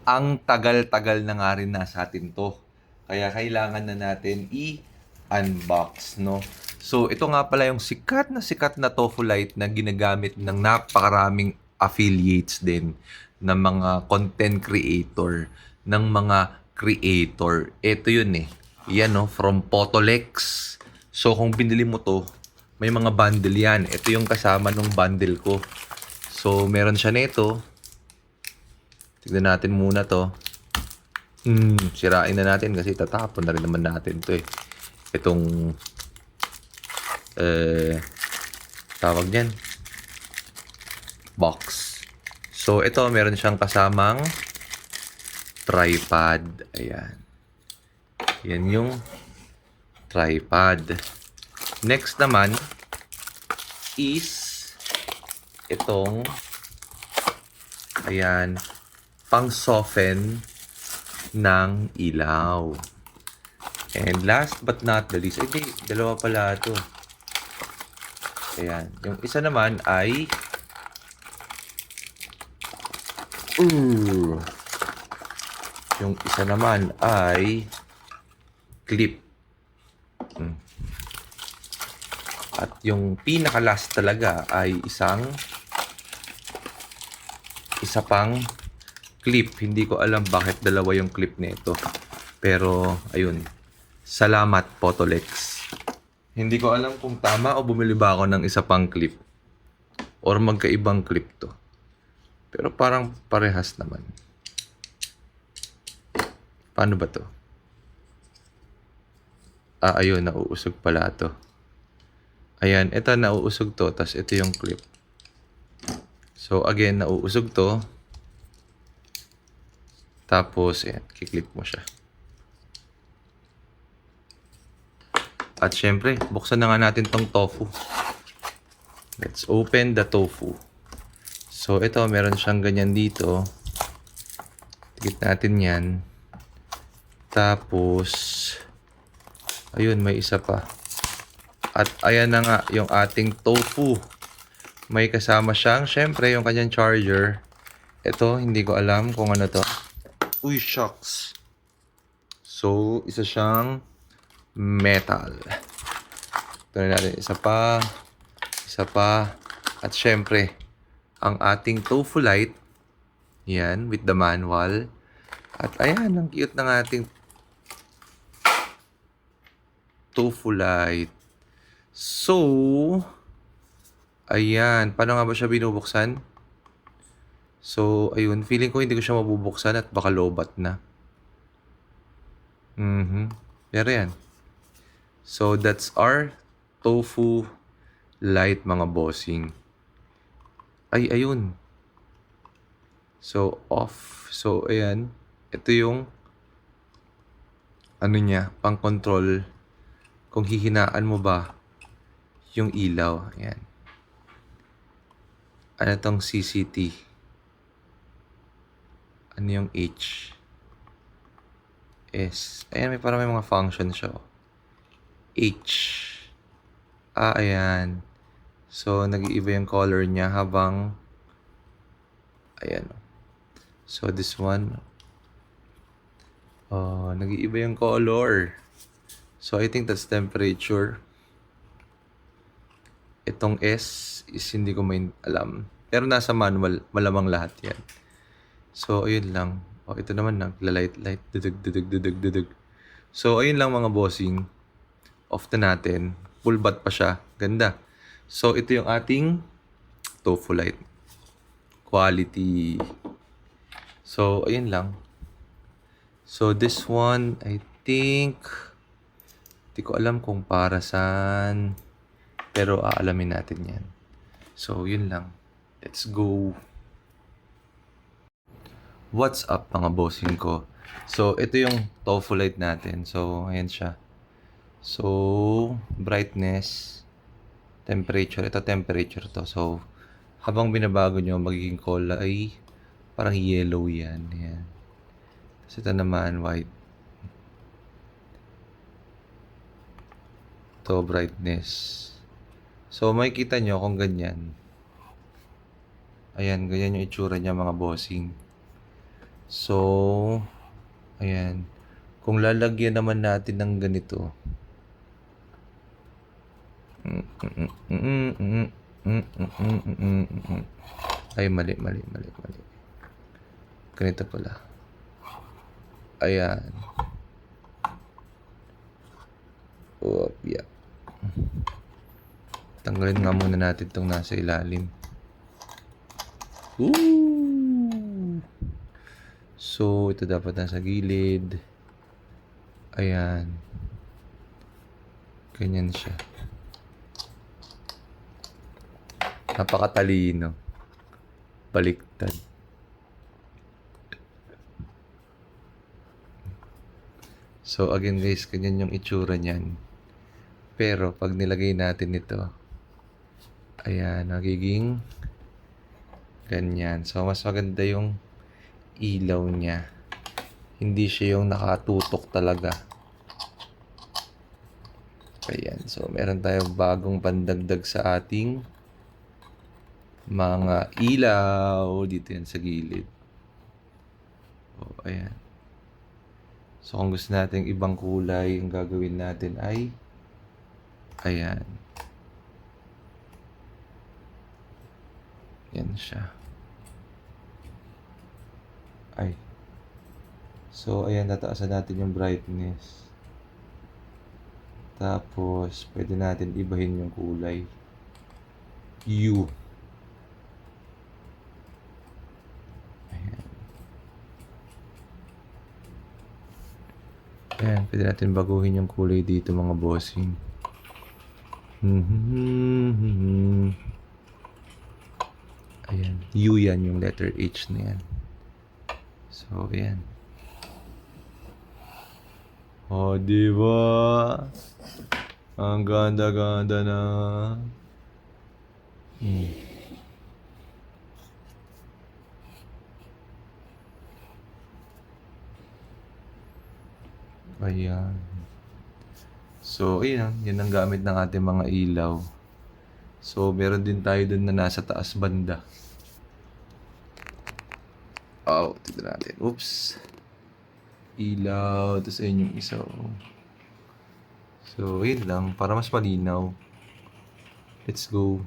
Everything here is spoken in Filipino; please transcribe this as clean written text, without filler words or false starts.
ang tagal-tagal na nga rin nasa atin 'to. Kaya kailangan na natin i-unbox, 'no? So, ito nga pala yung sikat na tofu light na ginagamit ng napakaraming affiliates din ng mga content creator, ng mga creator. Ito yun eh. Yan, no, from Potolex. So, kung binili mo 'to, may mga bundle yan. Ito yung kasama ng bundle ko. So, meron siya nito. Tignan natin muna 'to. Sirain na natin kasi tatapon na rin naman natin 'to eh. Itong tawag niyan, box. So ito meron siyang kasamang tripod. Ayan. Yan yung tripod. Next naman is itong ayan, pang soften ng ilaw. And last but not the least, hindi, dalawa pala ito. Ayan. Yung isa naman ay yung isa naman ay clip. At yung pinaka-last talaga ay isa pang clip. Hindi ko alam bakit dalawa yung clip nito. Pero, ayun. Salamat, Potolex. Hindi ko alam kung tama o bumili ba ako ng isa pang clip. Or magkaibang clip to. Pero parang parehas naman. Paano ba to? Ayun. Nauusog pala to. Ayan. Ito, nauusog to. Tapos ito yung clip. So, again, nauusog to. Tapos, ayan, kiklip mo siya. At syempre, buksan na nga natin tong tofu. Let's open the tofu. So, ito, meron siyang ganyan dito. Tigit natin yan. Tapos, ayun, may isa pa. At ayan na nga, yung ating tofu. May kasama siyang, syempre, yung kanyang charger. Ito, hindi ko alam kung ano to. Uy, shucks. So, isa siyang metal. Ito na natin. Isa pa. At syempre, ang ating tofu light. Yan, with the manual. At ayan, ang cute ng ating tofu light. So, ayan. Paano nga ba siya binubuksan? So, ayun. Feeling ko hindi ko siya mabubuksan at baka lobat na. Pero yan. So, that's our tofu light, mga bossing. Ay, ayun. So, off. So, ayan. Ito yung ano niya, pang control. Kung hihinaan mo ba yung ilaw. Ayan. Ano tong CCT? Ano yung H? S. Ayan, parang may mga function siya. H. Ayan. So, nag-iiba yung color niya habang ayan. So, this one. Nag-iiba yung color. So, I think that's temperature. Itong S is hindi ko alam. Pero nasa manual, malamang lahat yan. So, ayun lang. Ito naman, nagla-light. Dudug. So, ayun lang mga bossing. Off na natin. Full bat pa siya. Ganda. So, ito yung ating tofu light. Quality. So, ayun lang. So, this one, I think, di ko alam kung para saan. Pero, aalamin natin yan. So, yun lang. Let's go. What's up, mga bossing ko? So, ito yung tofu light natin. So, ayan siya. So, brightness, temperature. Ito, temperature to. So, habang binabago nyo, magiging kulay parang yellow yan. Ayan. Tapos ito naman, white. Ito, brightness. So, makikita nyo kung ganyan. Ayan, ganyan yung itsura niya, mga bossing. So, ayan. Kung lalagyan naman natin ng ganito. Ay, mali. Ganito pala. Ayan. Yeah. Tanggalin nga muna natin itong nasa ilalim. Ooh! So, ito dapat nasa gilid. Ayan. Ganyan siya. Napakatalino. Baliktad. So, again guys, ganyan yung itsura niyan. Pero, pag nilagay natin ito, ayan, nagiging ganyan. So, mas maganda yung ilaw niya. Hindi siya yung nakatutok talaga. Ayan. So, meron tayong bagong pandagdag sa ating mga ilaw. Dito yan sa gilid. O, ayan. So, kung gusto natin ibang kulay, ang gagawin natin ay ayan. Yan siya. Ay. So, ayan, tataasan natin yung brightness. Tapos, pwede natin ibahin yung kulay. Ayan. Ayan, pwede natin baguhin yung kulay dito mga bossing. Ayan, U yan yung letter H na yan. So, ayan. Oh, diba? Ang ganda-ganda na. Ayan. So, ayan. Yan ang gamit ng ating mga ilaw. So, meron din tayo dun na nasa taas banda. Oh, tignan natin. Oops. Ilaw. Tapos ayun yung isa. So, yun lang. Para mas malinaw. Let's go.